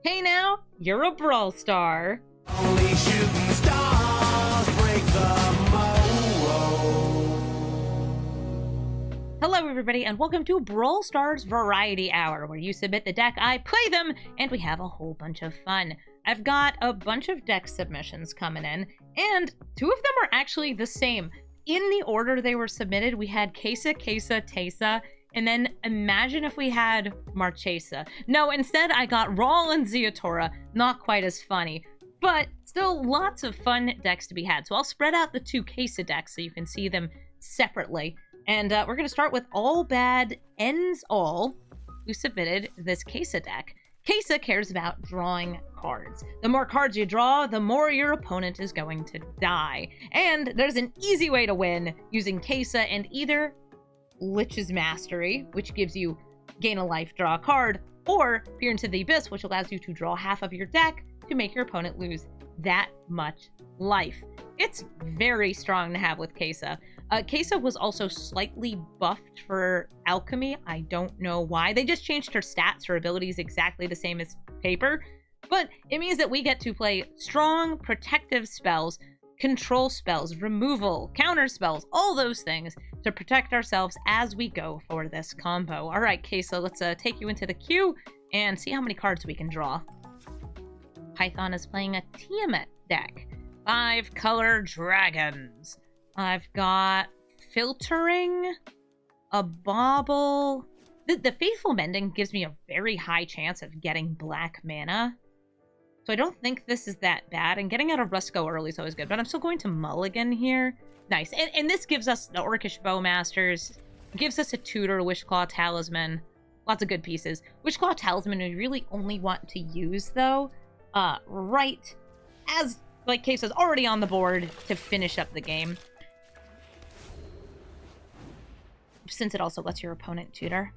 Hey now, you're a Brawl star. Only shooting stars break the mold. Hello everybody and welcome to Brawl Stars Variety Hour, where you submit the deck, I play them, and we have a whole bunch of fun. I've got a bunch of deck submissions coming in, and two of them are actually the same. In the order they were submitted, we had Queza, Tesa, and then imagine if we had Marchesa. No, instead I got Brawl and Ziatora. Not quite as funny, but still lots of fun decks to be had. So I'll spread out the two Queza decks so you can see them separately. And we're going to start with All Bad Ends All, who submitted this Queza deck. Queza cares about drawing cards. The more cards you draw, the more your opponent is going to die. And there's an easy way to win using Queza and either Lich's Mastery, which gives you gain a life, draw a card, or Peer into the Abyss, which allows you to draw half of your deck to make your opponent lose that much life. It's very strong to have with Queza. Queza was also slightly buffed for alchemy. I don't know why. They just changed her stats. Her abilities exactly the same as Paper. But it means that we get to play strong, protective spells, control spells, removal, counter spells, all those things to protect ourselves as we go for this combo. All right, Queza, let's take you into the queue and see how many cards we can draw. Python is playing a Tiamat deck. 5-color dragons. I've got filtering, a bauble. The Faithful Mending gives me a very high chance of getting black mana. So I don't think this is that bad. And getting out of Rusco early is always good. But I'm still going to mulligan here. Nice. And this gives us the Orcish Bowmasters. Gives us a Tutor, Wishclaw Talisman. Lots of good pieces. Wishclaw Talisman we really only want to use, though, right as, like Queza's already on the board to finish up the game. Since it also lets your opponent tutor.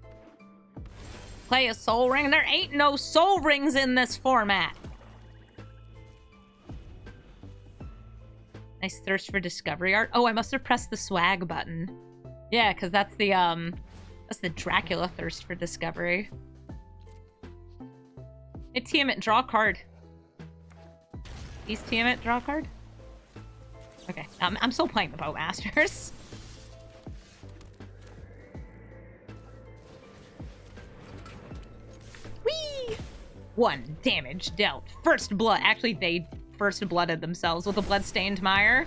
Play a Soul Ring. There ain't no Soul Rings in this format. Nice Thirst for Discovery art. Oh, I must have pressed the swag button. Yeah, because that's the Dracula Thirst for Discovery. Hey, Tiamat, draw a card. These Tiamat, draw a card? Okay, I'm still playing the Bowmasters. Whee! 1 damage dealt. First blood. Actually, they first blooded themselves with a bloodstained mire.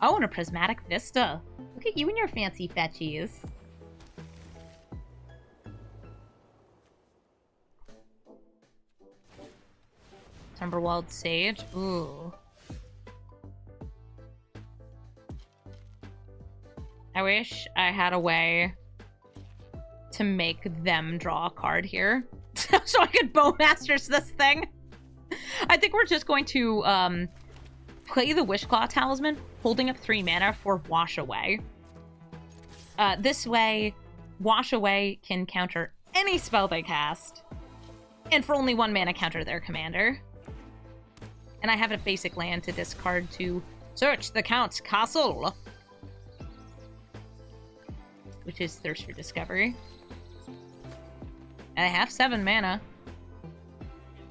Oh, and a prismatic vista. Look at you and your fancy fetchies. Timberwald Sage. Ooh. I wish I had a way to make them draw a card here. So I could Bowmasters this thing. I think we're just going to play the Wishclaw Talisman, holding up 3 mana for Wash Away. This way, Wash Away can counter any spell they cast, and for only 1 mana counter their commander. And I have a basic land to discard to search the Count's castle, which is Thirst for Discovery. And I have 7 mana.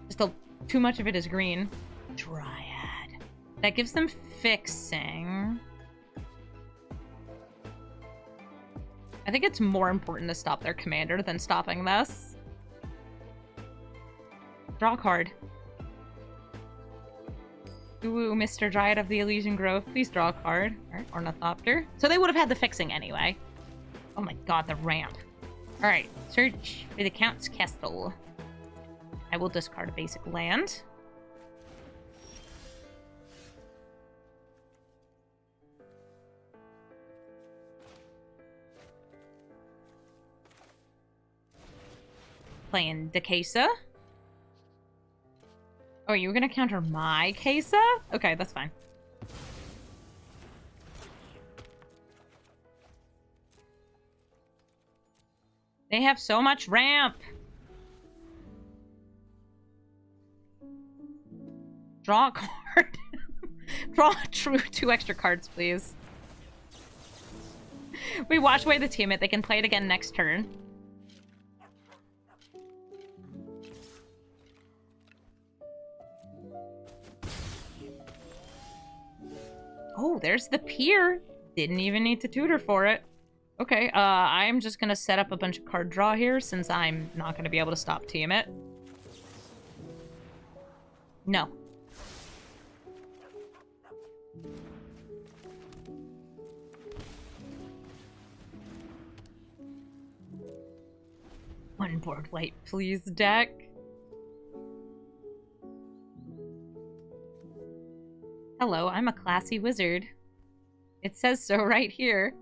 Just too much of it is green. Dryad. That gives them fixing. I think it's more important to stop their commander than stopping this. Draw a card. Ooh, Mr. Dryad of the Elysian Grove, please draw a card. Alright, Ornithopter. So they would have had the fixing anyway. Oh my god, the ramp. Alright, search for the Count's Castle. I will discard a basic land. Playing the Queza. Oh, you were gonna counter my Queza? Okay, that's fine. They have so much ramp. Draw a card. Draw two extra cards, please. We wash away the Tiamat. They can play it again next turn. Oh, there's the pier. Didn't even need to tutor for it. Okay, I'm just gonna set up a bunch of card draw here since I'm not gonna be able to stop Tiamat. No. One board white, please, deck. Hello, I'm a classy wizard. It says so right here.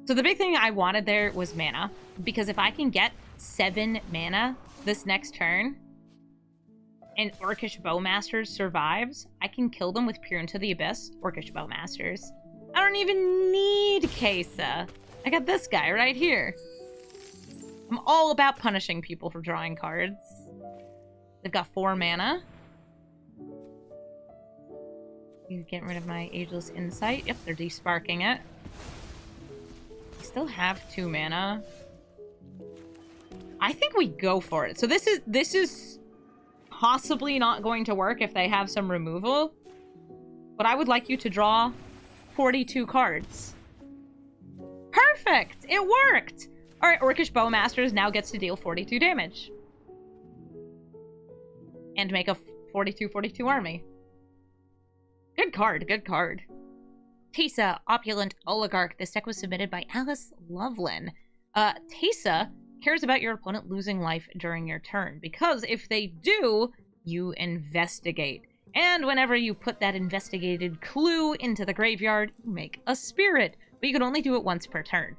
So the big thing I wanted there was mana, because if I can get 7 mana this next turn, and Orcish Bowmasters survives, I can kill them with Peer into the Abyss, Orcish Bowmasters. I don't even need Queza. I got this guy right here. I'm all about punishing people for drawing cards. They've got 4 mana. You get rid of my Ageless Insight. Yep, they're desparking it. I still have 2 mana. I think we go for it. So this is possibly not going to work if they have some removal. But I would like you to draw 42 cards. Perfect! It worked! Alright, Orcish Bowmasters now gets to deal 42 damage. And make a 42-42 army. Good card, good card. Teysa, Opulent Oligarch. This deck was submitted by Alice Loveland. Teysa cares about your opponent losing life during your turn, because if they do, you investigate. And whenever you put that investigated clue into the graveyard, you make a spirit. But you can only do it once per turn.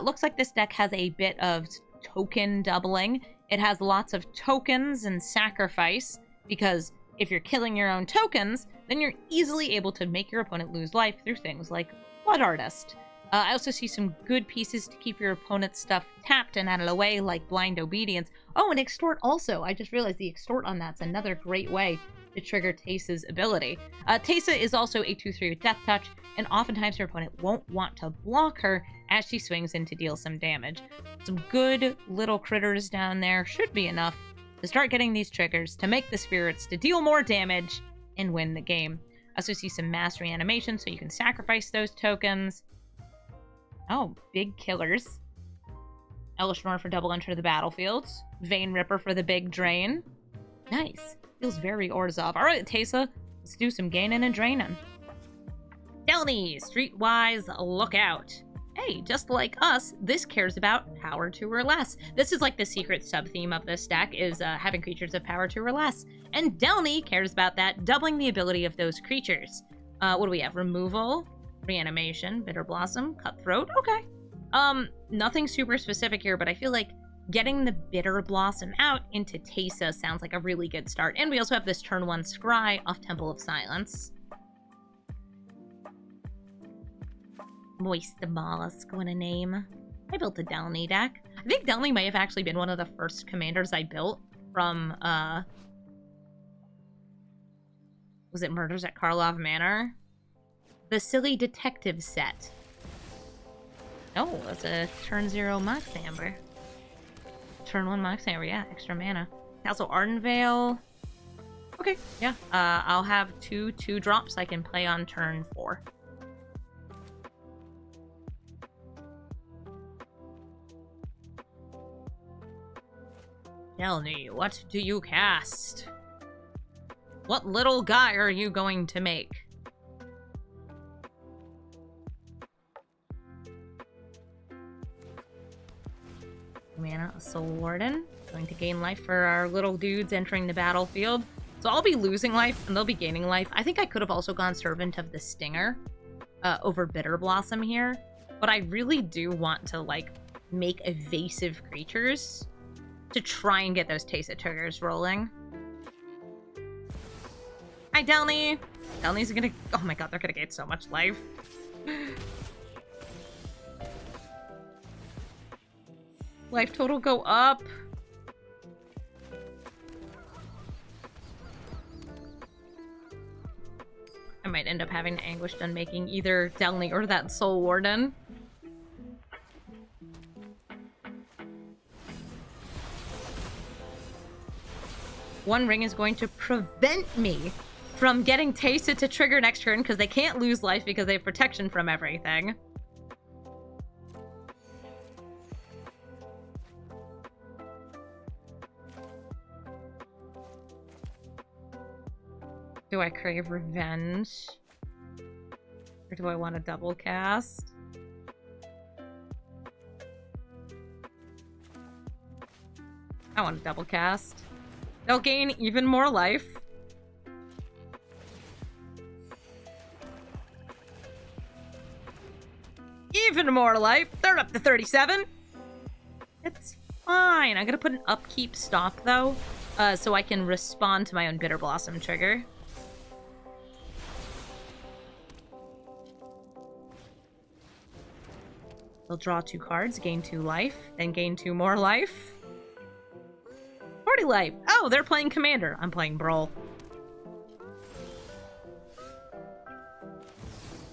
Looks like this deck has a bit of token doubling. It has lots of tokens and sacrifice, because if you're killing your own tokens, then you're easily able to make your opponent lose life through things like Blood Artist. I also see some good pieces to keep your opponent's stuff tapped and out of the way, like Blind Obedience. Oh, and Extort also. I just realized the Extort on that's another great way to trigger Teysa's ability. Teysa is also a 2/3 with Death Touch, and oftentimes your opponent won't want to block her as she swings in to deal some damage. Some good little critters down there should be enough to start getting these triggers, to make the spirits, to deal more damage, and win the game. I also see some mastery animation, so you can sacrifice those tokens. Oh, big killers. Elishnorn for double enter the battlefield. Vein Ripper for the big drain. Nice. Feels very Orzhov. Alright, Teysa, let's do some gaining and draining. Delny, Streetwise Lookout. Hey, just like us, this cares about power 2 or less. This is like the secret sub-theme of this deck, is having creatures of power 2 or less. And Delny cares about that, doubling the ability of those creatures. What do we have? Removal, Reanimation, Bitter Blossom, Cutthroat. Okay. Nothing super specific here, but I feel like getting the Bitter Blossom out into Teysa sounds like a really good start. And we also have this turn 1 Scry off Temple of Silence. Moist the Mollusk, what a name. I built a Delny deck. I think Delny may have actually been one of the first commanders I built from, was it Murders at Karlov Manor? The Silly Detective set. Oh, that's a turn 0 Mox Amber. Turn 1 Mox Amber, yeah, extra mana. Castle Ardenvale. Okay, yeah. I'll have 2 2-drops I can play on turn 4. Delny, what do you cast? What little guy are you going to make? Mana, a Soul Warden. Going to gain life for our little dudes entering the battlefield. So I'll be losing life, and they'll be gaining life. I think I could have also gone Servant of the Stinger over Bitter Blossom here. But I really do want to, like, make evasive creatures to try and get those Teysa triggers rolling. Hi, Delny! Delny's gonna... Oh my god, they're gonna gain so much life. Life total go up. I might end up having Anguished Unmaking either Delny or that Soul Warden. One ring is going to prevent me from getting Teysa to trigger next turn because they can't lose life because they have protection from everything. Do I crave revenge? Or do I want to double cast? I want to double cast. They'll gain even more life. Even more life. They're up to 37. It's fine. I'm gonna put an upkeep stop though, so I can respond to my own Bitter Blossom trigger. They'll draw 2 cards, gain 2 life, then gain 2 more life. 40 life. Oh, they're playing Commander. I'm playing Brawl.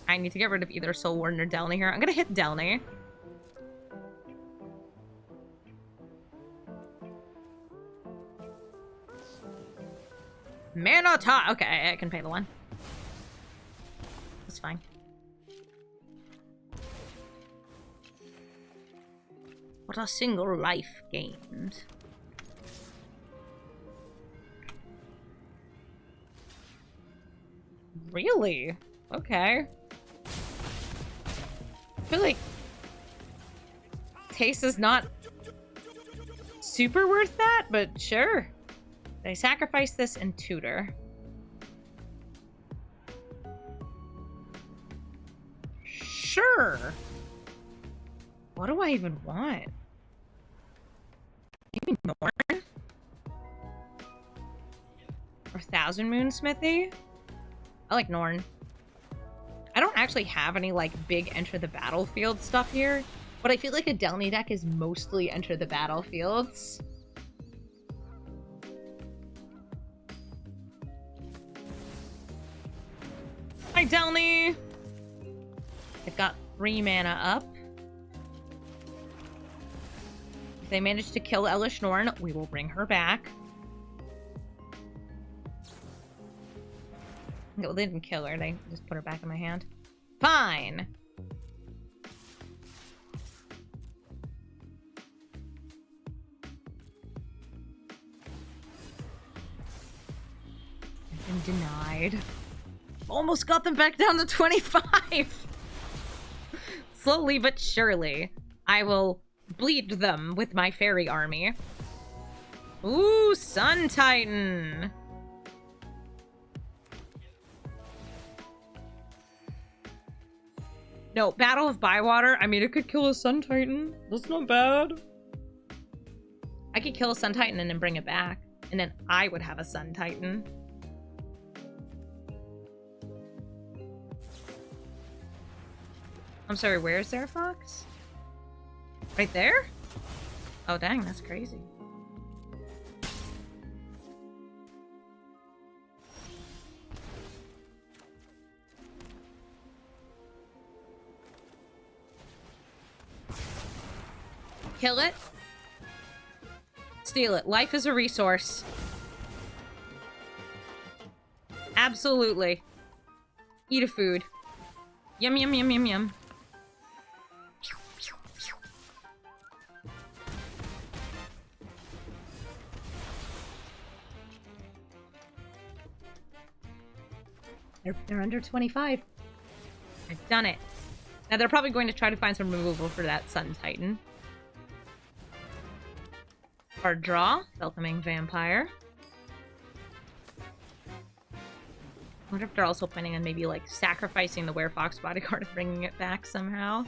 I need to get rid of either Soul Warden or Delny here. I'm gonna hit Delny. Mana top. Okay, I can pay the 1. That's fine. What a single life gained. Really? Okay. I feel like Teysa's not super worth that, but sure. They sacrifice this and tutor. Sure. What do I even want? Give me Norn? Or Thousand Moon Smithy? I like Norn. I don't actually have any, like, big enter the battlefield stuff here, but I feel like a Delny deck is mostly enter the battlefields. Hi, Delny! They've got 3 mana up. If they manage to kill Elish Norn, we will bring her back. No, they didn't kill her. They just put her back in my hand. Fine. I've been denied. Almost got them back down to 25. Slowly but surely, I will bleed them with my fairy army. Ooh, Sun Titan. No, Battle of Bywater. I mean, it could kill a Sun Titan. That's not bad. I could kill a Sun Titan and then bring it back. And then I would have a Sun Titan. I'm sorry, where's there, Fox? Right there? Oh, dang, that's crazy. Kill it. Steal it. Life is a resource. Absolutely. Eat a food. Yum, yum, yum, yum, yum. They're under 25. I've done it. Now they're probably going to try to find some removal for that Sun Titan. Card draw. Welcoming Vampire. I wonder if they're also planning on maybe, like, sacrificing the Werefox Bodyguard and bringing it back somehow.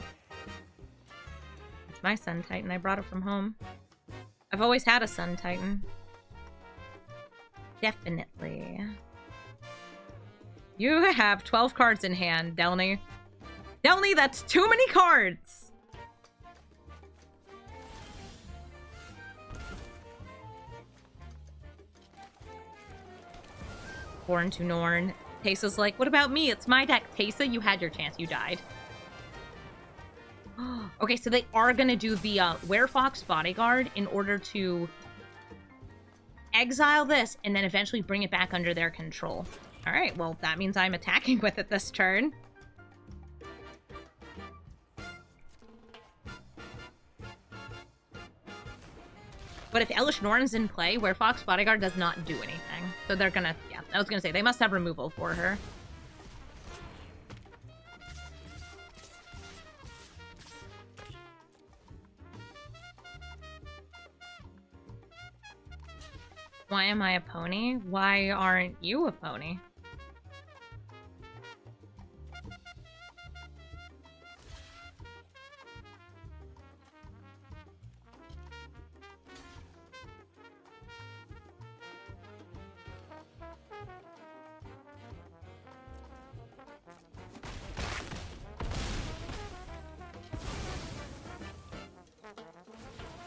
It's my Sun Titan. I brought it from home. I've always had a Sun Titan. Definitely. You have 12 cards in hand, Delny. Delny, that's too many cards! Born to Norn. Teysa's like, what about me? It's my deck. Teysa, you had your chance. You died. Okay, so they are gonna do the Werefox Bodyguard in order to exile this, and then eventually bring it back under their control. Alright, well, that means I'm attacking with it this turn. But if Elish Norn's in play, where Fox Bodyguard does not do anything. So they're gonna, yeah, I was gonna say, they must have removal for her. Why am I a pony? Why aren't you a pony?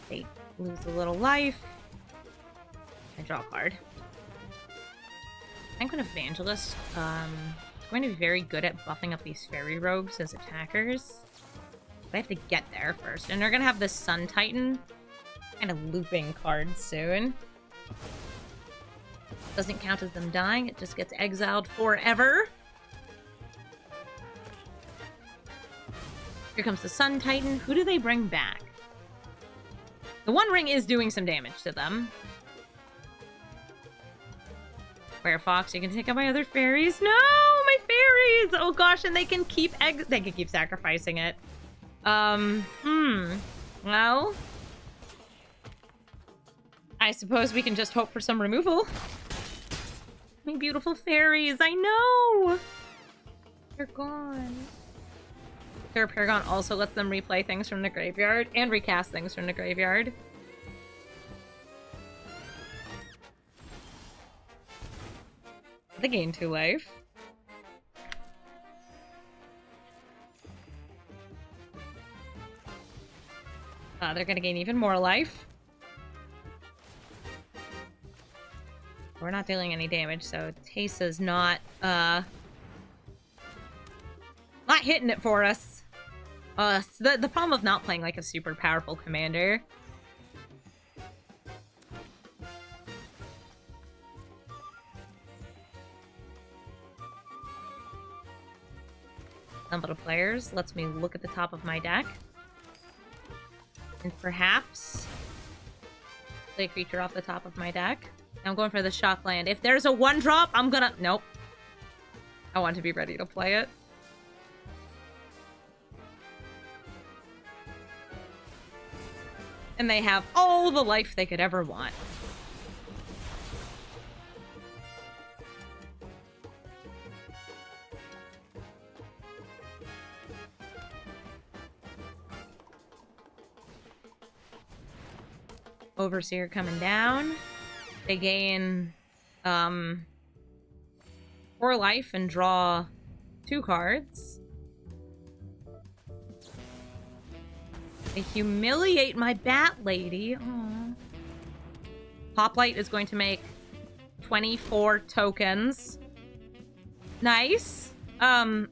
They lose a little life. I draw a card. I'm going to Evangelist. It's going to be very good at buffing up these fairy rogues as attackers. But I have to get there first. And they're going to have this Sun Titan kind of looping card soon. Doesn't count as them dying. It just gets exiled forever. Here comes the Sun Titan. Who do they bring back? The One Ring is doing some damage to them. Where Fox, you can take out my other fairies. No, my fairies! Oh gosh, and they can keep sacrificing it. Well, I suppose we can just hope for some removal. My beautiful fairies, I know! They're gone. Their Paragon also lets them replay things from the graveyard and recast things from the graveyard. They gain 2 life. They're gonna gain even more life. We're not dealing any damage, so Teysa's not hitting it for us. The problem of not playing like a super powerful commander. Number of players lets me look at the top of my deck. And perhaps play a creature off the top of my deck. I'm going for the shock land. If there's a 1-drop, I'm gonna... Nope. I want to be ready to play it. And they have all the life they could ever want. Overseer coming down. They gain 4 life and draw 2 cards. They humiliate my Bat Lady. Aww. Hoplite is going to make 24 tokens. Nice. Good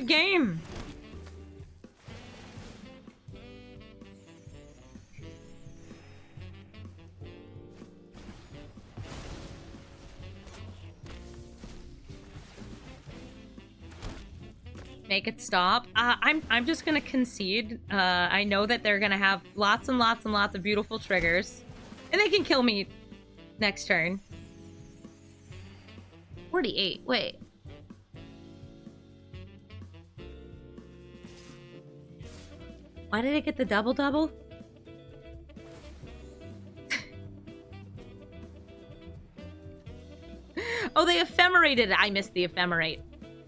game. Make it stop. I'm just gonna concede. I know that they're gonna have lots and lots and lots of beautiful triggers. And they can kill me next turn. 48. Wait. Why did I get the double-double? Oh, they ephemerated it. I missed the ephemerate.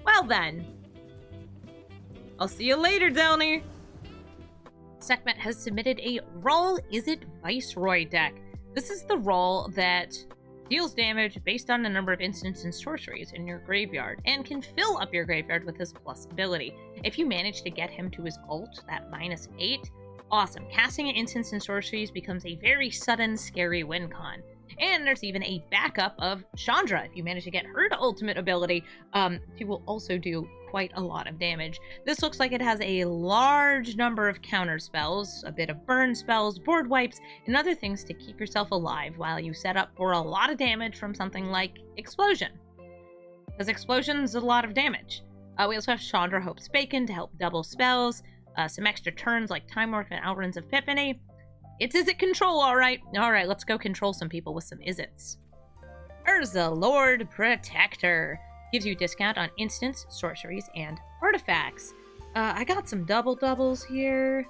Well then. I'll see you later, Downey. Sekhmet has submitted a Brawl Izzet Viceroy deck. This is the role that deals damage based on the number of instants and sorceries in your graveyard, and can fill up your graveyard with his plus ability. If you manage to get him to his ult, that -8, awesome. Casting instants and sorceries becomes a very sudden, scary win con. And there's even a backup of Chandra. If you manage to get her to ultimate ability, she will also do quite a lot of damage. This looks like it has a large number of counter spells, a bit of burn spells, board wipes, and other things to keep yourself alive while you set up for a lot of damage from something like Explosion. Because Explosion's a lot of damage. We also have Chandra Hope's Bacon to help double spells, some extra turns like Time Warp and Alrund's Epiphany. It's Izzet control, alright. Alright, let's go control some people with some Izzets. Urza, Lord Protector. Gives you discount on instants, sorceries, and artifacts. I got some doubles here.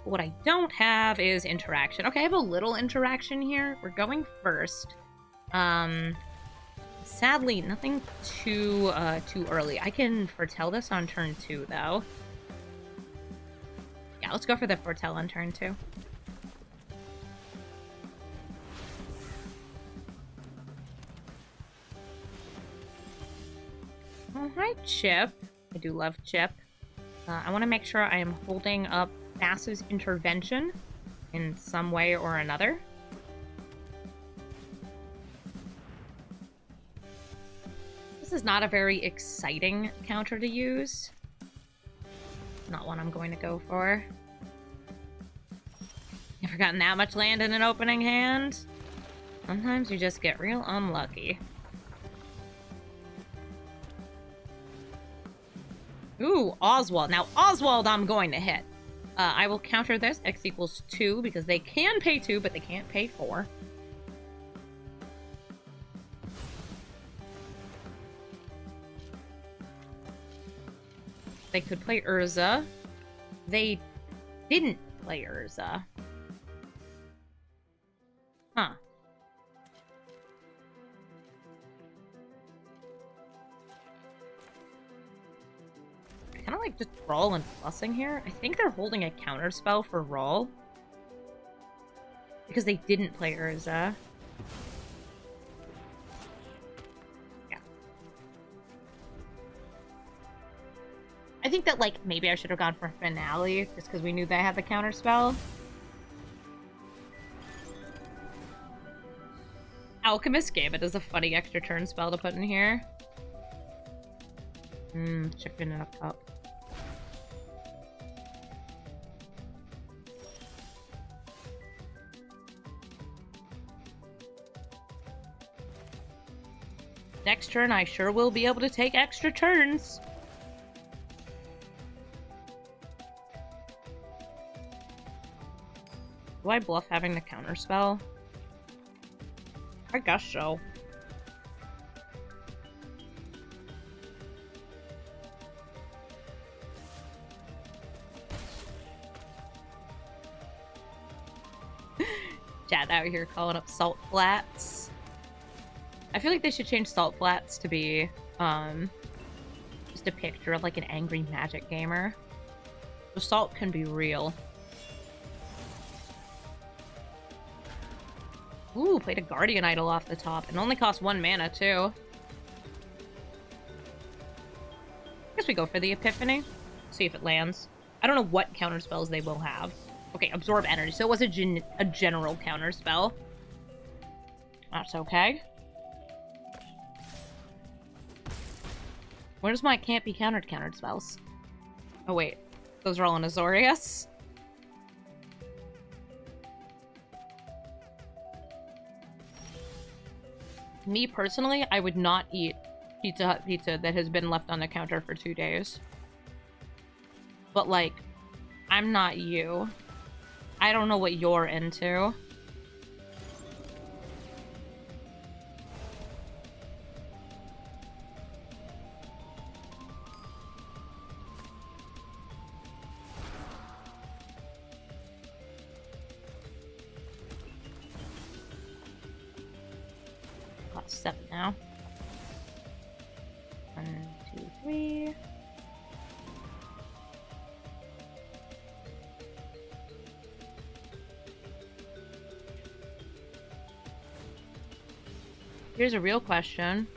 What I don't have is interaction. Okay, I have a little interaction here. We're going first. Sadly, nothing too early. I can foretell this on turn 2, though. Yeah, let's go for the foretell on turn 2. Oh, hi, Chip. I do love Chip. I want to make sure I am holding up Bass's intervention in some way or another. This is not a very exciting counter to use. Not one I'm going to go for. Never gotten that much land in an opening hand. Sometimes you just get real unlucky. Ooh, Oswald. Now, Oswald I'm going to hit. I will counter this. X equals 2 because they can pay 2, but they can't pay 4. They could play Urza. They didn't play Urza. Huh. I kind of like just Brawl and Plussing here. I think they're holding a counter spell for Brawl. Because they didn't play Urza. I think that, like, maybe I should have gone for Finale, just because we knew they had the counter spell. Alchemist Gambit is a funny extra turn spell to put in here. Chipping it up. Next turn, I sure will be able to take extra turns. Do I bluff having the counter spell? I guess so. Chat out here calling up Salt Flats. I feel like they should change Salt Flats to be just a picture of like an angry magic gamer. The salt can be real. Ooh, played a Guardian Idol off the top. It only costs 1 mana, too. I guess we go for the Epiphany. See if it lands. I don't know what counter spells they will have. Okay, Absorb Energy. So it was a general counter spell. That's okay. Where's my can't be countered spells? Oh, wait. Those are all in Azorius? Me, personally, I would not eat Pizza Hut pizza that has been left on the counter for 2 days. But, like, I'm not you. I don't know what you're into. Got 7 now. 1, 2, 3. Here's a real question.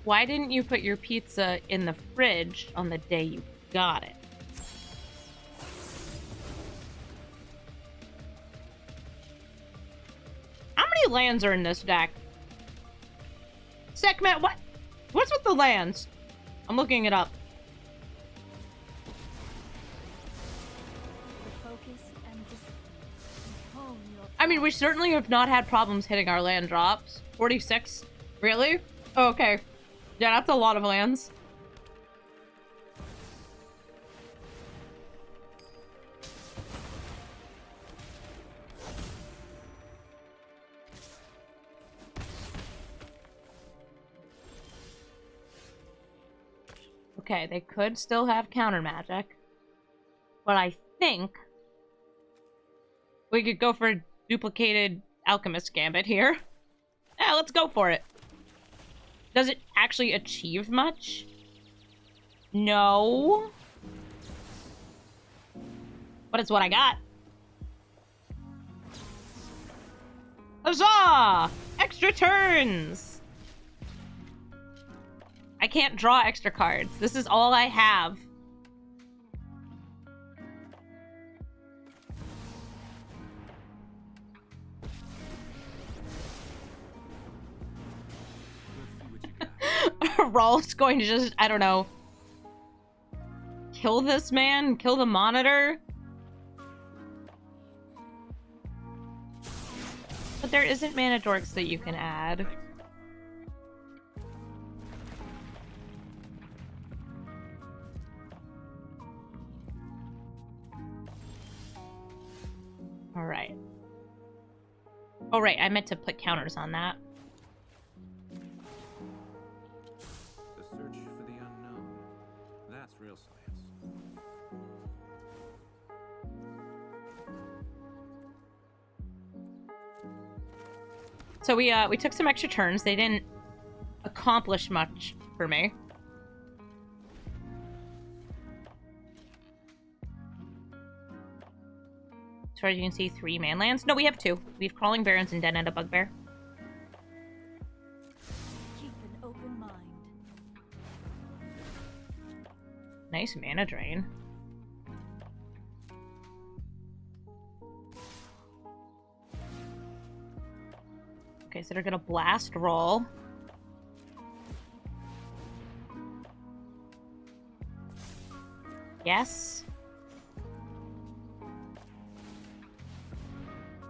Why didn't you put your pizza in the fridge on the day you got it? How many lands are in this deck? Segment, what? What's with the lands? I'm looking it up. I mean, we certainly have not had problems hitting our land drops. 46? Really? Oh, okay. Yeah, that's a lot of lands. Okay, they could still have counter magic. But I think we could go for a duplicated alchemist gambit here. Yeah, let's go for it. Does it actually achieve much? No. But it's what I got. Huzzah! Extra turns! I can't draw extra cards. This is all I have. Rawl's going to just, I don't know, kill this man? Kill the monitor? But there isn't mana dorks that you can add. Alright. Oh, right, I meant to put counters on that. The search for the unknown. That's real science. So we took some extra turns. They didn't accomplish much for me. As far as you can see, 3 man lands. No, we have 2. We have Crawling Barrens and Den and a Bugbear. Keep an open mind. Nice mana drain. Okay, so they're gonna blast roll. Yes.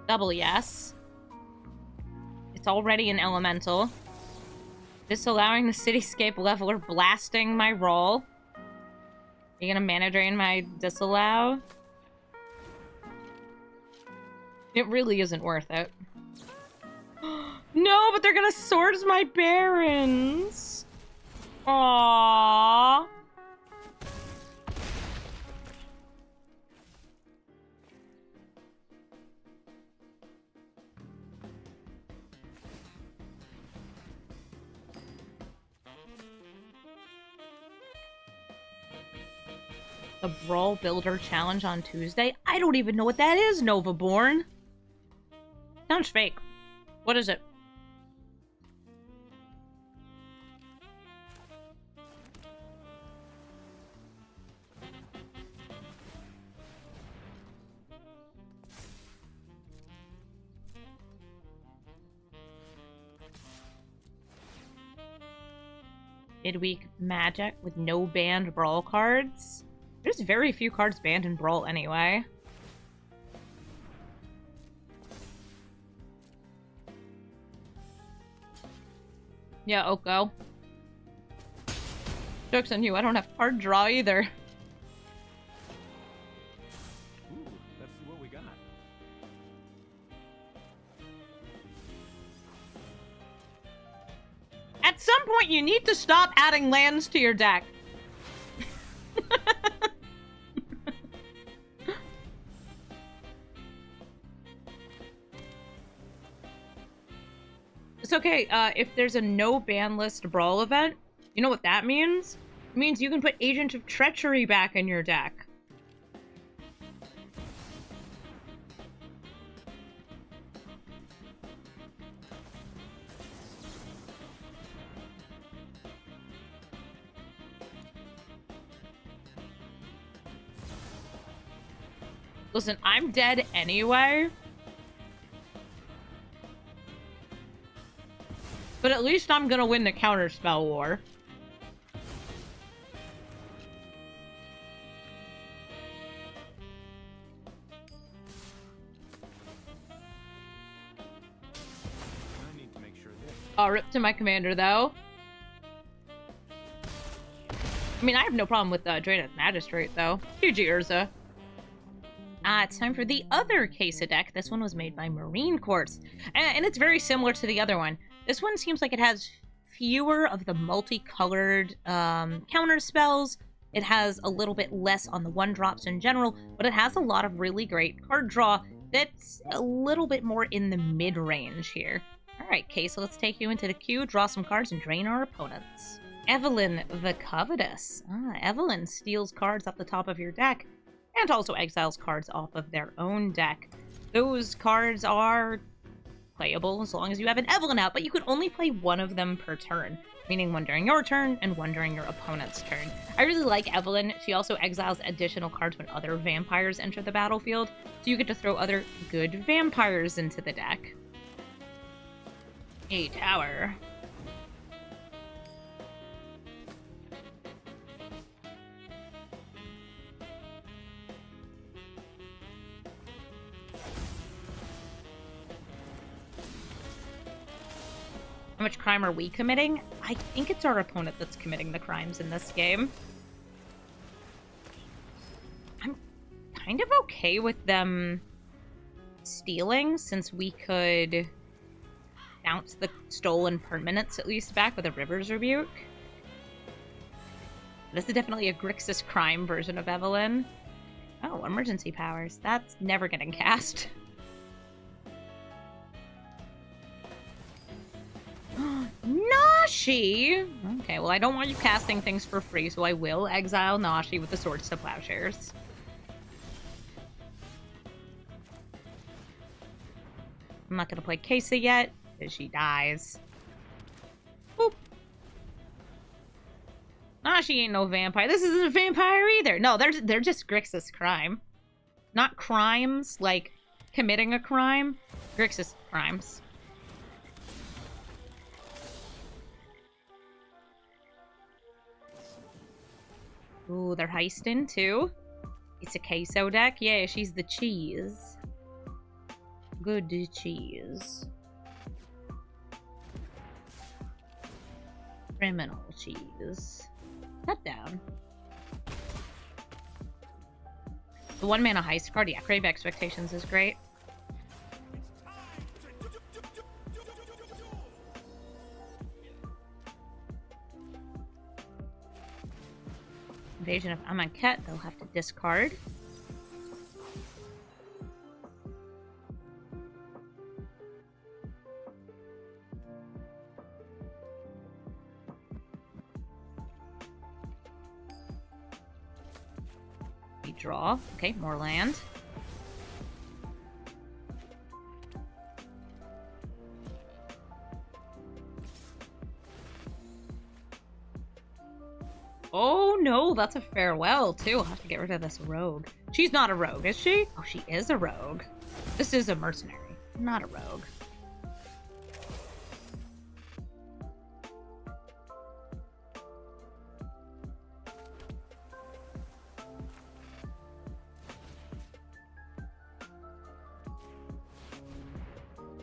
Double yes. It's already an elemental. Disallowing the cityscape leveler blasting my roll. Are you gonna mana drain my disallow? It really isn't worth it. No, but they're gonna swords my barons. Aww. The Brawl Builder Challenge on Tuesday? I don't even know what that is, Novaborn. Sounds fake. What is it? Midweek Magic with no banned Brawl cards? There's very few cards banned in Brawl anyway. Yeah, Oko. Joke's on you, I don't have card draw either. Ooh, let's see what we got. At some point, you need to stop adding lands to your deck. It's okay, if there's a no ban list Brawl event, you know what that means? It means you can put Agent of Treachery back in your deck. Listen, I'm dead anyway. But at least I'm gonna win the counterspell war. Oh, rip to my commander, though. I mean, I have no problem with Draenith Magistrate, though. GG, Urza. It's time for the other Queza deck. This one was made by Marine Quartz, and it's very similar to the other one. This one seems like it has fewer of the multicolored counter spells. It has a little bit less on the one-drops in general, but it has a lot of really great card draw that's a little bit more in the mid-range here. Alright, Queza, let's take you into the queue, draw some cards, and drain our opponents. Evelyn the Covetous. Evelyn steals cards off the top of your deck, and also exiles cards off of their own deck. Those cards are playable as long as you have an Evelyn out, but you can only play one of them per turn, meaning one during your turn and one during your opponent's turn. I really like Evelyn. She also exiles additional cards when other vampires enter the battlefield, so you get to throw other good vampires into the deck. A tower. How much crime are we committing? I think it's our opponent that's committing the crimes in this game. I'm kind of okay with them stealing, since we could bounce the stolen permanents at least back with a River's Rebuke. This is definitely a Grixis crime version of Evelyn. Oh, emergency powers. That's never getting cast. Nashi! Okay, well, I don't want you casting things for free, so I will exile Nashi with the Swords to Plowshares. I'm not gonna play Queza yet, because she dies. Boop. Nashi ain't no vampire. This isn't a vampire either. No, they're just Grixis crime. Not crimes, like committing a crime. Grixis crimes. Ooh, they're heisting, too. It's a queso deck. Yeah, she's the cheese. Good cheese. Criminal cheese. Cut down. The 1-mana heist card, yeah, Crave Expectations is great. Invasion of Amonkhet, they'll have to discard. We draw. Okay, more land. Oh no, that's a farewell too. I'll have to get rid of this rogue. She's not a rogue, is she? Oh, she is a rogue. This is a mercenary, not a rogue.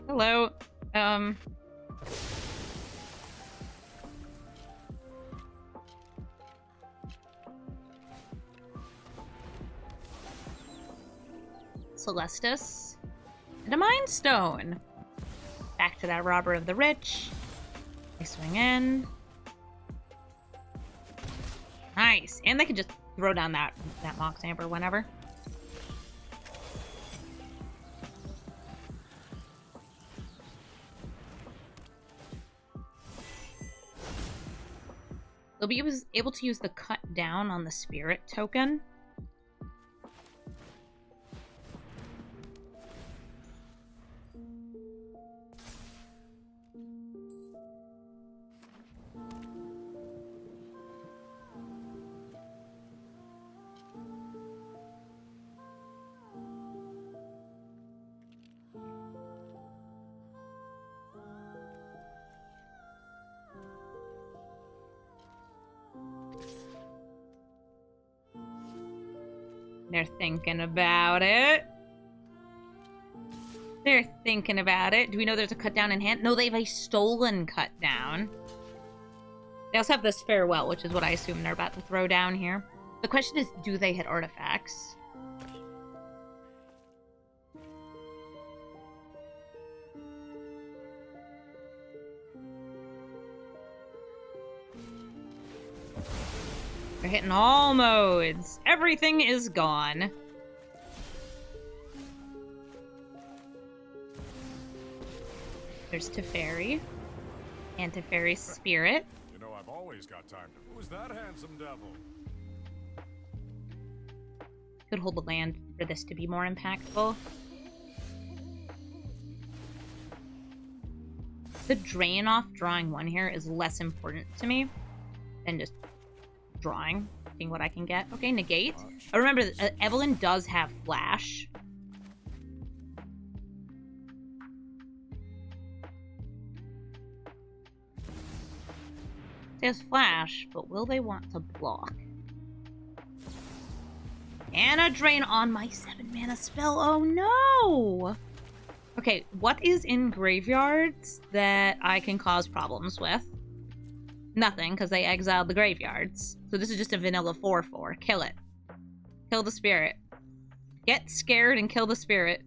Hello. Celestis, and a Mind Stone. Back to that Robber of the Rich. They swing in. Nice. And they can just throw down that Mox Amber whenever. They'll be able to use the cut down on the Spirit token. They're thinking about it. They're thinking about it. Do we know there's a cut down in hand? No, they have a stolen cut down. They also have this farewell, which is what I assume they're about to throw down here. The question is, do they hit artifacts? They're hitting all modes. Everything is gone. There's Teferi. And Teferi's spirit. You know, I've always got time to... Who's that handsome devil? Could hold the land for this to be more impactful. The drain off drawing one here is less important to me than just drawing, seeing what I can get. Okay, negate. Oh, remember, Evelyn does have flash. It has flash, but will they want to block? And a drain on my 7 mana spell. Oh no! Okay, what is in graveyards that I can cause problems with? Nothing, because they exiled the graveyards. So this is just a vanilla 4/4. Kill it. Kill the spirit. Get scared and kill the spirit.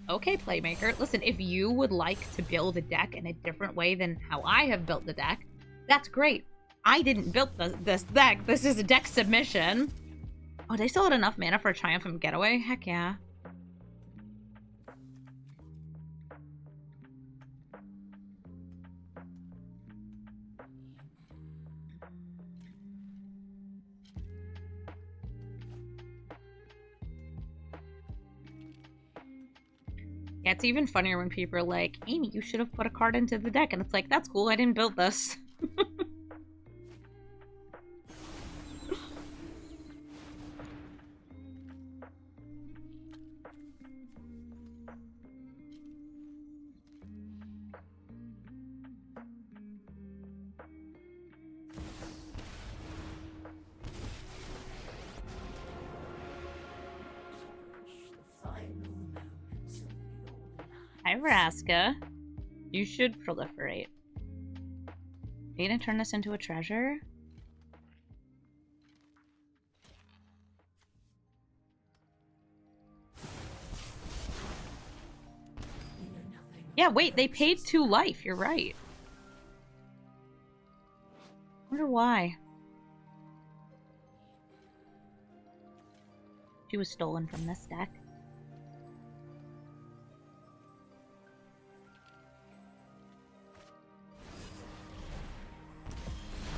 Okay, Playmaker. Listen, if you would like to build a deck in a different way than how I have built the deck, that's great. I didn't build this deck. This is a deck submission. Oh, they still had enough mana for a Triumphant Getaway? Heck yeah. Yeah, it's even funnier when people are like, Amy, you should have put a card into the deck. And it's like, that's cool, I didn't build this. Hi, Vraska. You should proliferate. Are you gonna turn this into a treasure? Yeah, wait, they paid 2 life. You're right. Wonder why. She was stolen from this deck.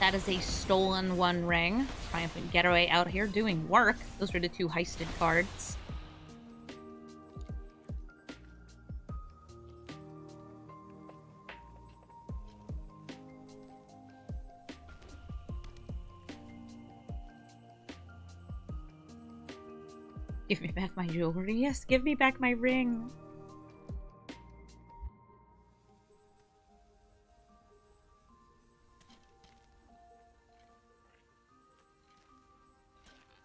That is a stolen 1 ring. Triumphant Getaway out here doing work. Those were the 2 heisted cards. Give me back my jewelry. Yes, give me back my ring.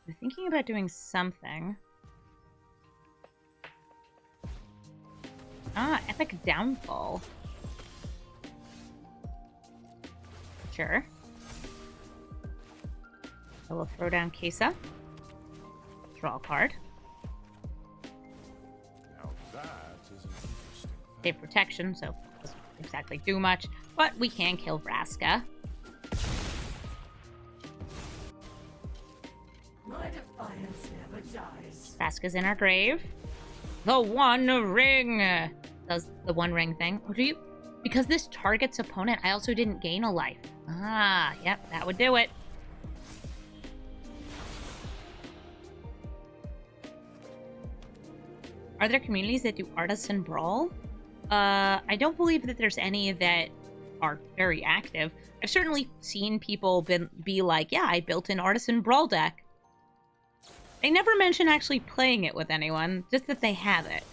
I'm thinking about doing something. Ah, Epic Downfall. Sure. I will throw down Queza. Draw a card. Now that is an interesting thing. Save protection, so doesn't exactly do much. But we can kill Vraska. My defiance never dies. Vraska's in our grave. The One Ring does the One Ring thing. Oh, do you? Because this targets opponent, I also didn't gain a life. Ah, yep, that would do it. Are there communities that do Artisan Brawl? I don't believe that there's any that are very active. I've certainly seen people be like, yeah, I built an Artisan Brawl deck. They never mention actually playing it with anyone, just that they have it.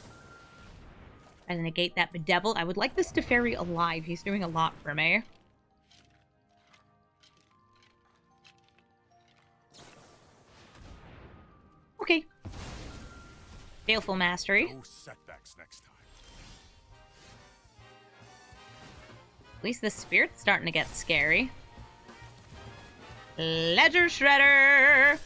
And negate that Bedevil. I would like this Teferi alive. He's doing a lot for me. Baleful Mastery. No setbacks next time. At least the spirit's starting to get scary. Ledger Shredder!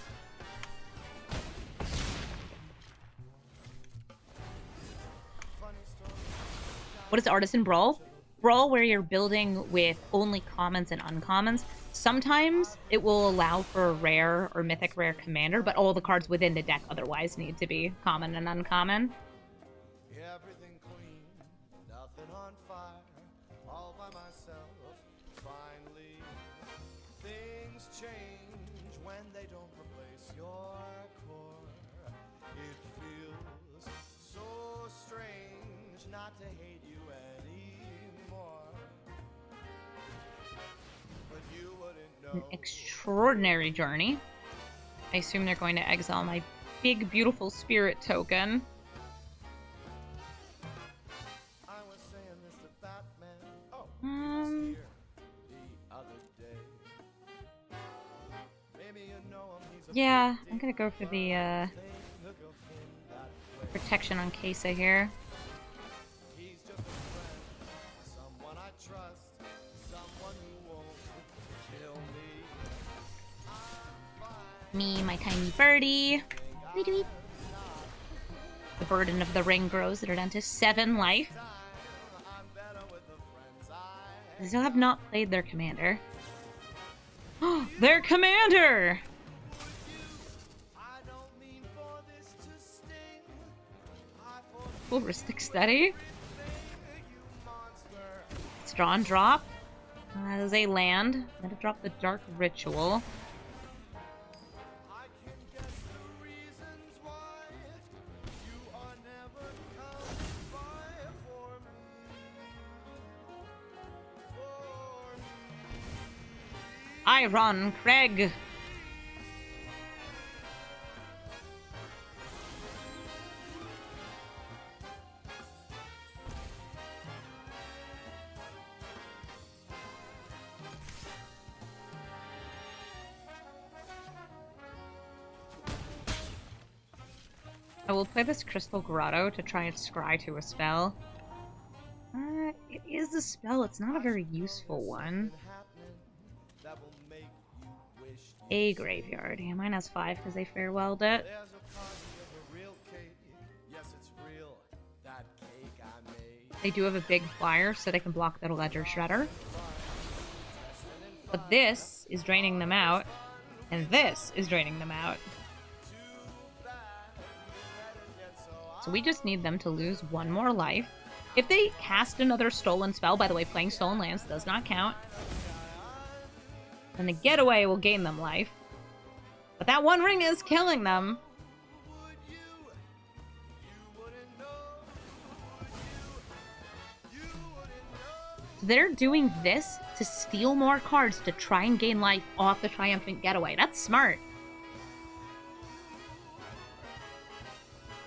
What is Artisan Brawl? Brawl where you're building with only commons and uncommons. Sometimes it will allow for a rare or mythic rare commander, but all the cards within the deck otherwise need to be common and uncommon. Everything clean, nothing on fire, all by myself. Finally, things change when they don't replace your core. It feels so strange not to hate you anymore. But you wouldn't know. An extraordinary journey. I assume they're going to exile my big, beautiful spirit token. I was saying this to Batman. Oh, he was here the other day. Maybe you know him, he's a Yeah, big I'm gonna go for the thing. Look of him that way. protection on Queza here. He's just a friend, someone I trust, someone who won't kill me. Me, my tiny birdie. Tweet, tweet. The burden of the ring grows. They're down to 7 life. I'm better with the friends I They still have not played their commander. Their commander! I don't mean for this to sting. I Full Steady. you monster. It's draw and drop. That is a land. I'm gonna drop the Dark Ritual. I can guess the reasons why you are never coming by for me. For me. Iron Craig. I will play this Crystal Grotto to try and scry to a spell. It is a spell. It's not a very useful one. That will make you wish A graveyard. Yeah, mine has 5 because they farewelled it. there's a party of a real cake. Yes, it's real. That cake I made. They do have a big flyer, so they can block the Ledger Shredder. But this is draining them out, and this is draining them out. So we just need them to lose 1 more life. If they cast another stolen spell, by the way, playing stolen lands does not count, then the getaway will gain them life. But that 1 ring is killing them. So they're doing this to steal more cards to try and gain life off the Triumphant Getaway. That's smart.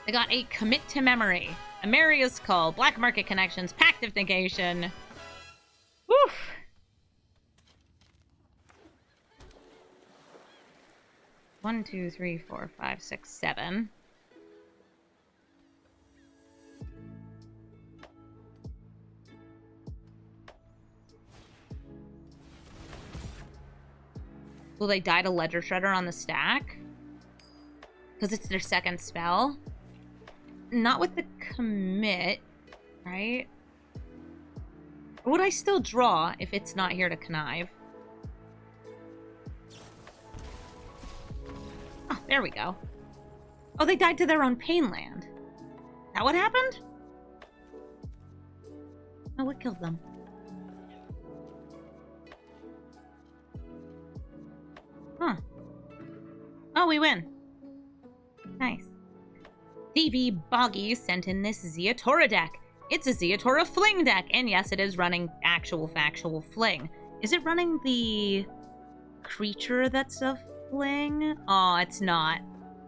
They got a Commit to Memory, Amaria's Call, Black Market Connections, Pact of Negation. Woof! One, two, three, four, 5, 6, 7. Will they die to Ledger Shredder on the stack? Because it's their second spell? Not with the commit, right? Or would I still draw if it's not here to connive? Oh, there we go. Oh, they died to their own pain land. Is that what happened? Oh, what killed them? Huh. Oh, we win. Nice. DV Boggy sent in this Ziatora deck. It's a Ziatora fling deck, and yes, it is running actual factual fling. Is it running the creature that's a fling? Oh, it's not.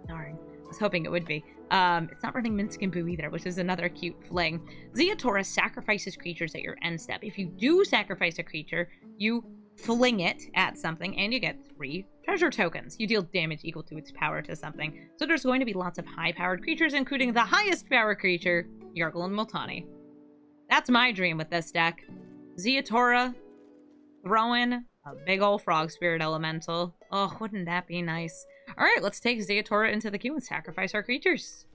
Darn. I was hoping it would be. It's not running Minsc and Boo either, which is another cute fling. Ziatora sacrifices creatures at your end step. If you do sacrifice a creature, you fling it at something, and you get 3 treasure tokens. You deal damage equal to its power to something. So there's going to be lots of high-powered creatures, including the highest power creature, Yargle and Multani. That's my dream with this deck. Ziatora, throw in a big ol' frog spirit elemental. Oh, wouldn't that be nice? Alright, let's take Ziatora into the queue and sacrifice our creatures.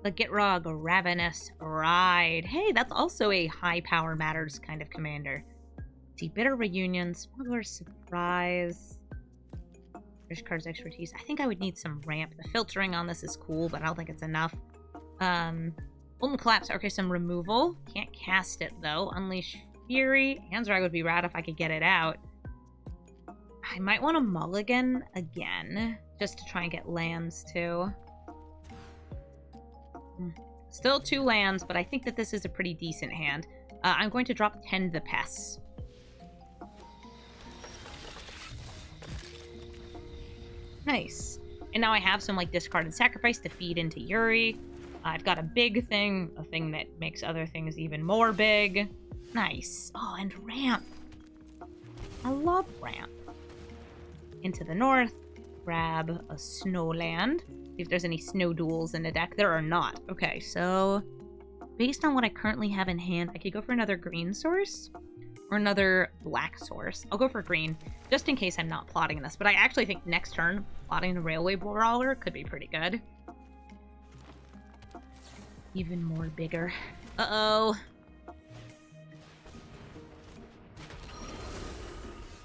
The Gitrog Ravenous Ride. Hey, that's also a high power matters kind of commander. See, Bitter Reunion, Smuggler's Surprise. There's cards expertise. I think I would need some ramp. The filtering on this is cool, but I don't think it's enough. Molten Collapse. Okay, some removal. Can't cast it, though. Unleash Fury. Handsrag would be rad if I could get it out. I might want to mulligan again, just to try and get lands, too. Still 2 lands, but I think that this is a pretty decent hand. I'm going to drop Tend the Pests. Nice. And now I have some, like, discarded sacrifice to feed into Yuri. I've got a big thing, a thing that makes other things even more big. Nice. Oh, and ramp. I love ramp. Into the north, grab a snowland. See if there's any snow duels in the deck. There are not. Okay, so based on what I currently have in hand, I could go for another green source or another black source. I'll go for green, just in case I'm not plotting this. But I actually think next turn, plotting the Railway Brawler could be pretty good. Even more bigger. Uh-oh.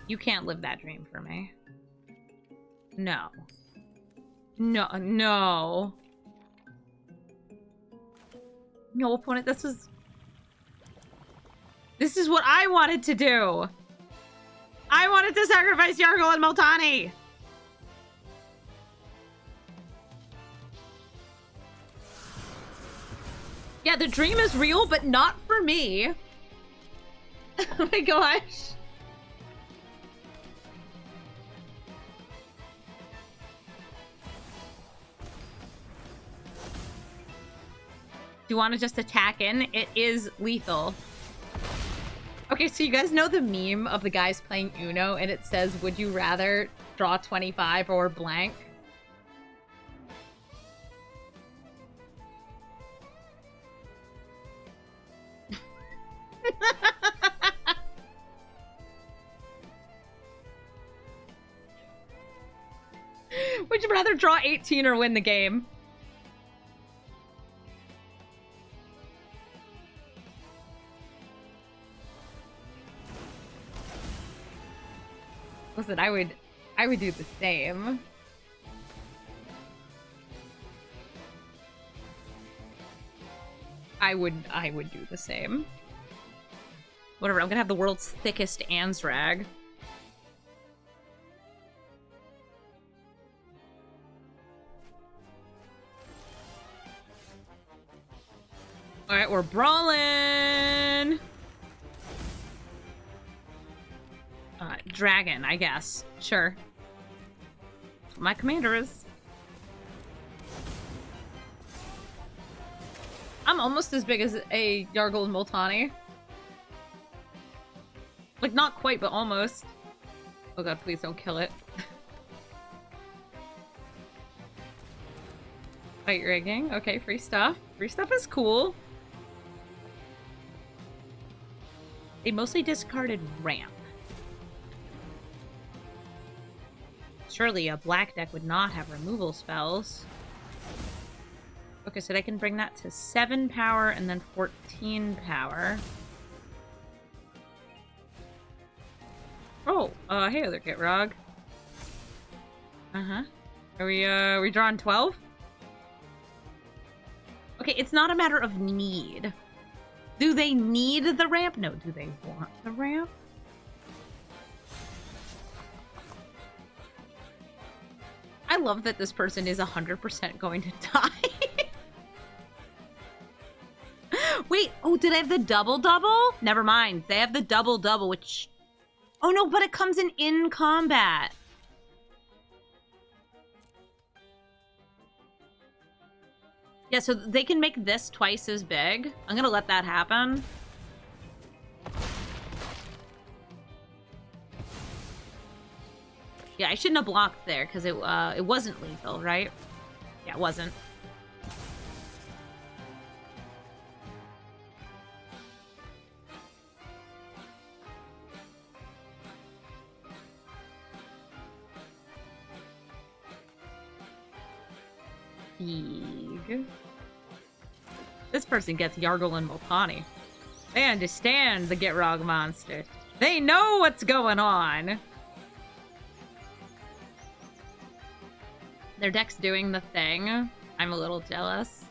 You can't live that dream for me. No. No, no. No, opponent, this is what I wanted to do. I wanted to sacrifice Yargle and Multani. Yeah, the dream is real, but not for me. Oh my gosh. Do you want to just attack in? It is lethal. Okay, so you guys know the meme of the guys playing Uno and it says, would you rather draw 25 or blank? Would you rather draw 18 or win the game? Listen, I would do the same. I would do the same. Whatever, I'm gonna have the world's thickest Ansrag. Alright, we're brawling! Dragon, I guess. Sure. My commander is. I'm almost as big as a Yargle and Multani. Like, not quite, but almost. Oh god, please don't kill it. Fight rigging. Okay, free stuff. Free stuff is cool. They mostly discarded ramp. Surely a black deck would not have removal spells. Okay, so they can bring that to 7 power and then 14 power. Oh, hey other Gitrog. Uh-huh. Are we drawing 12? Okay, it's not a matter of need. Do they need the ramp? No, do they want the ramp? I love that this person is 100% going to die. Wait, oh, did I have the double-double? Never mind. They have the double-double, which... Oh, no, but it comes in combat. Yeah, so they can make this twice as big. I'm gonna let that happen. Yeah, I shouldn't have blocked there because it wasn't lethal, right? Yeah, it wasn't. Eeg. This person gets Yargle and Mopani. They understand the Gitrog monster. They know what's going on. Their deck's doing the thing. I'm a little jealous.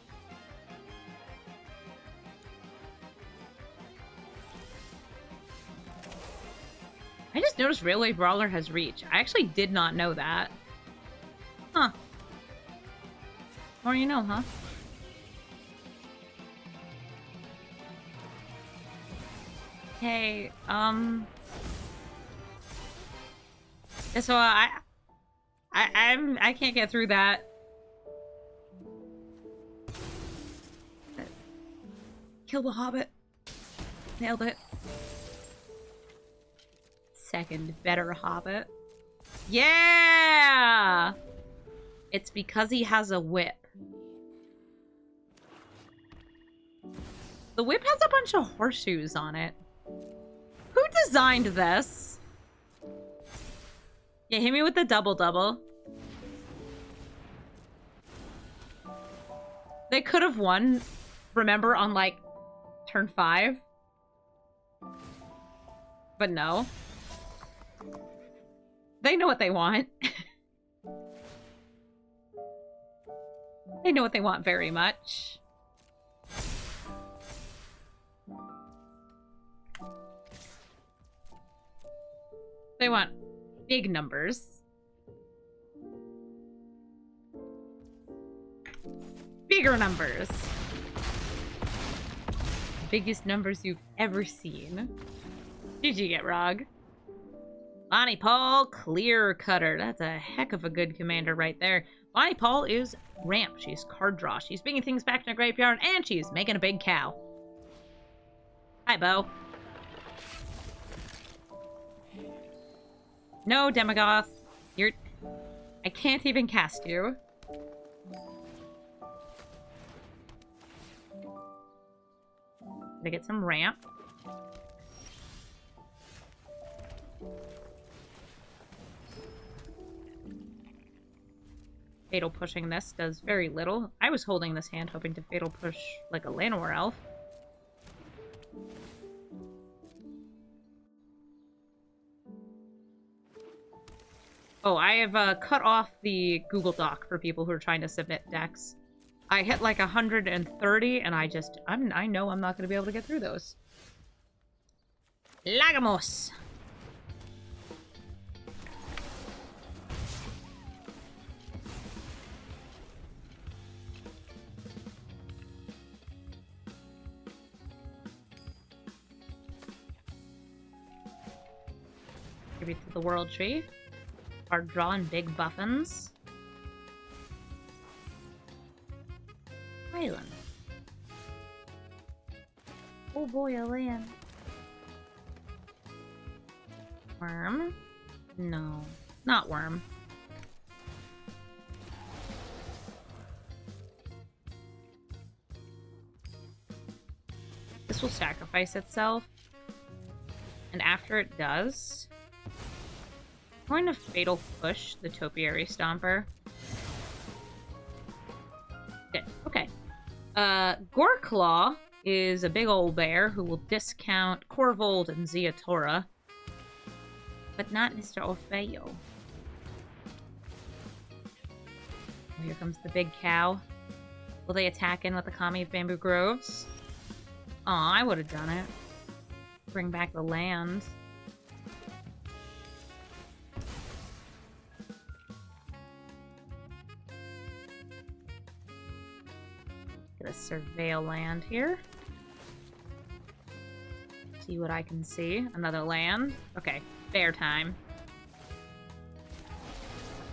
I just noticed Railway Brawler has reach. I actually did not know that. Huh. More you know, huh? Okay, so I can't get through that. Kill the Hobbit. Nailed it. Second better Hobbit. Yeah! It's because he has a whip. The whip has a bunch of horseshoes on it. Who designed this? Yeah, hit me with the double-double. They could have won, remember, on, like, turn 5? But no. They know what they want. They know what they want very much. They want big numbers. Bigger numbers. Biggest numbers you've ever seen. GG Gitrog. Bonnie Paul, Clear Cutter. That's a heck of a good commander right there. Bonnie Paul is ramp. She's card draw. She's bringing things back to the graveyard, and she's making a big cow. Hi, Bo. No, Demagoth. You're... I can't even cast you. Gonna get some ramp. Fatal pushing this does very little. I was holding this hand hoping to fatal push like a Llanowar elf. Oh, I have cut off the Google Doc for people who are trying to submit decks. I hit like 130 and I know I'm not going to be able to get through those. Lagamos! Tribute to the World Tree. Hard draw and big buffins. Island. Oh boy, a land. Worm? No, not worm. This will sacrifice itself. And after it does, I'm going to fatal push the Topiary Stomper. Good, okay. Goreclaw is a big old bear who will discount Corvold and Ziatora, but not Mr. Orfeo. Oh, here comes the big cow. Will they attack in with the Kami of Bamboo Groves? Aw, I would have done it. Bring back the land. Get a surveil land here. See what I can see. Another land. Okay, fair time.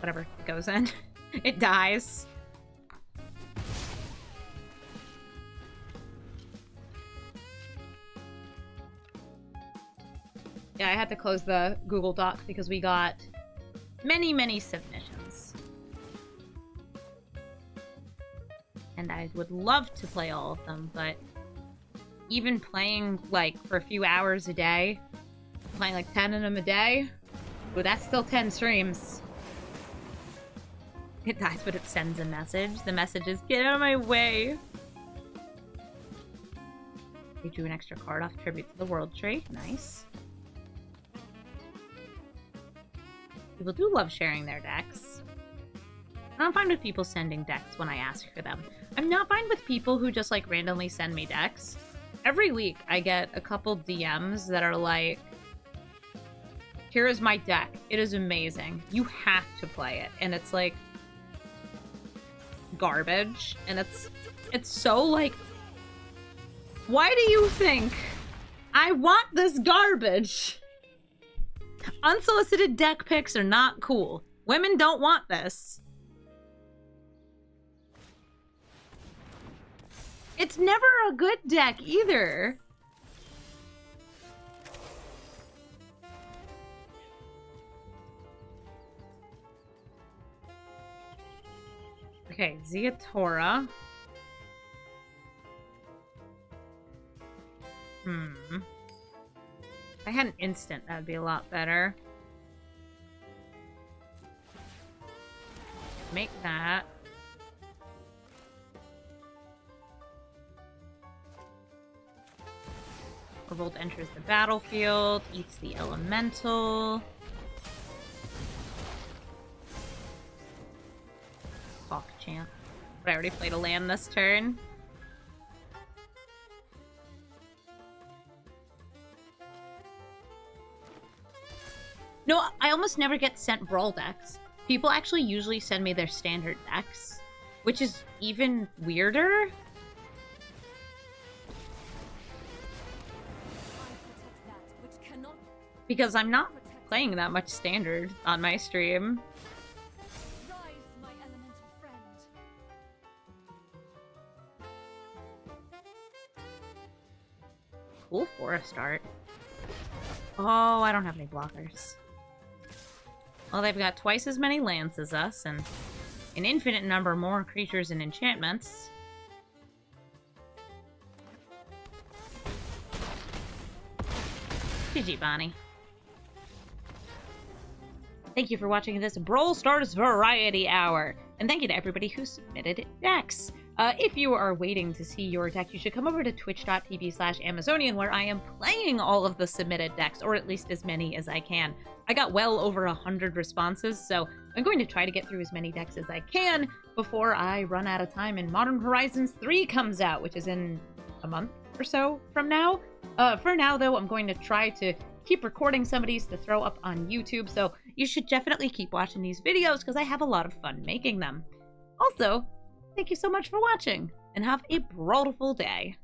Whatever it goes in. It dies. Yeah, I had to close the Google Doc because we got many, many submissions. And I would love to play all of them, but even playing, like, for a few hours a day, playing like 10 of them a day, well, that's still 10 streams. It dies, but it sends a message. The message is, get out of my way. We drew an extra card off Tribute to the World Tree. Nice. People do love sharing their decks. I'm fine with people sending decks when I ask for them. I'm not fine with people who just, like, randomly send me decks. Every week, I get a couple DMs that are like, here is my deck. It is amazing. You have to play it. And it's, like, garbage. And it's so, like, why do you think I want this garbage? Unsolicited deck picks are not cool. Women don't want this. It's never a good deck either. Okay, Ziatora. If I had an instant, that would be a lot better. Make that. Revolt enters the battlefield, eats the elemental. Hawk Chant. But I already played a land this turn. No, I almost never get sent Brawl decks. People actually usually send me their standard decks, which is even weirder. Because I'm not playing that much standard on my stream. Rise, my elemental friend. Cool forest art. Oh, I don't have any blockers. Well, they've got twice as many lands as us, and an infinite number more creatures and enchantments. GG, Bonnie. Thank you for watching this Brawl Stars Variety Hour. And thank you to everybody who submitted decks. If you are waiting to see your deck, you should come over to twitch.tv/Amazonian, where I am playing all of the submitted decks, or at least as many as I can. I got well over 100 responses, so I'm going to try to get through as many decks as I can before I run out of time and Modern Horizons 3 comes out, which is in a month or so from now. For now, though, I'm going to try to keep recording some of these to throw up on YouTube, so you should definitely keep watching these videos because I have a lot of fun making them. Also, thank you so much for watching, and have a brawlful day.